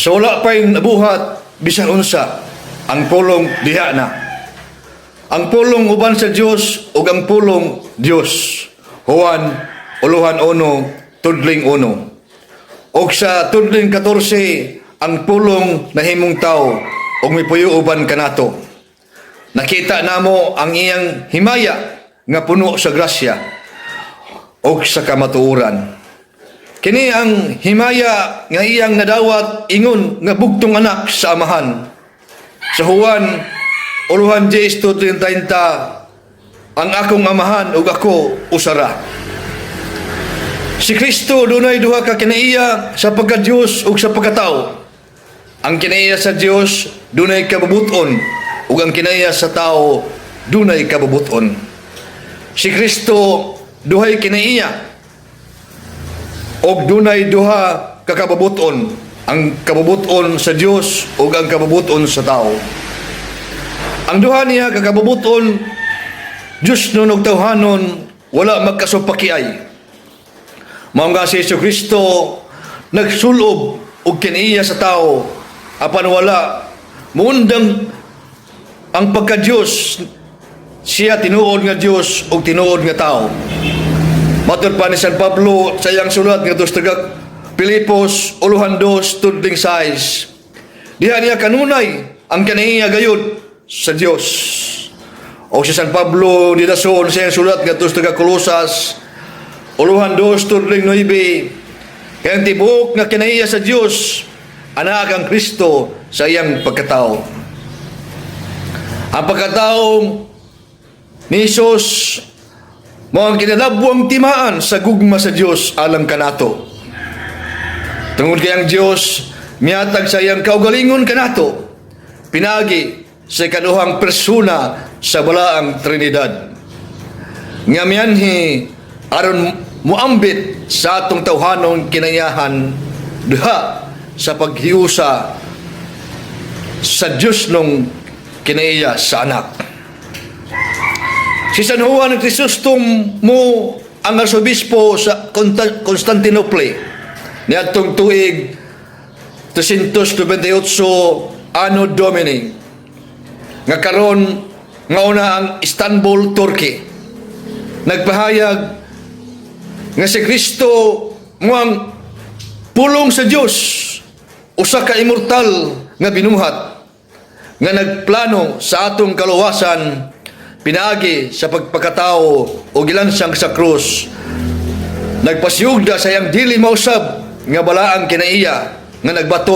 So wala pa'y nabuhat bisan unsa, ang pulong diha na. Ang pulong uban sa Dios ug ang pulong Dios. Juan 1:1 tudling 1. Og sa tudling 14 ang pulong nahimong tao ug mipuyo uban kanato. Nakita namo ang iyang himaya nga puno sa grasya ug sa kamatuoran. Kini ang himaya nga iyang nadawat ingon nga bugtong anak sa amahan. Sa Juan 1:30 ang akong amahan ug ako usara. Si Kristo dunay duha ka kinaiya sa pagka-Dios ug sa pagkatao. Ang kinaiya sa Dios dunay kabubuton ug ang kinaiya sa tao dunay kabubuton. Si Kristo duhay kinaiya ug dunay duha ka kabubuton, ang kabubuton sa Dios ug ang kabubuton sa tao. Ang duha niya ka kabubuton Diyos nun ug tawhanon wala magkasupakiay. Mao nga si Kristo nagsulob og kinaiya sa tao apan wala muundang ang pagka-Dios, siya tinuod nga Dios ug tinuod nga tao. Matud pa ni San Pablo sa iyang sulat nga taga Pilipos 1:2-6. Diha niya kanunay ang kinaiya gayud sa Dios. O si San Pablo ni dason sa iyang sulat nga taga Kolosas 1:2-9. Kaya ang tibuok nga kinaiya sa Dios anak ang Kristo sa iyang pagkatao. Ang pagkatao ni Jesus mo ang kinalabwang timaan sa gugma sa Dios alang kanato. Tungod kay ang Dios miatag sa iyang kaugalingon kanato pinagi sa ikaduhang persona sa balaang Trinidad. Nga mianhi aron muambit sa atong tawhanon kinayahan diha sa paghiusa sa Dios nung kinaiya sa anak. Si San Juan Crisostom mo ang arsobispo sa Constantinople niadtong tuig 398 Anno Domini nga karon nga una ang Istanbul, Turkey. Nagpahayag nga si Kristo mo ang pulong sa Dios, usa ka immortal nga binuhat nga nagplano sa atong kaluwasan pinaagi sa pagpakatao o gilansang sa krus. Nagpasiyugda sa iyang dili mausab nga balaang kinaiya nga nagbato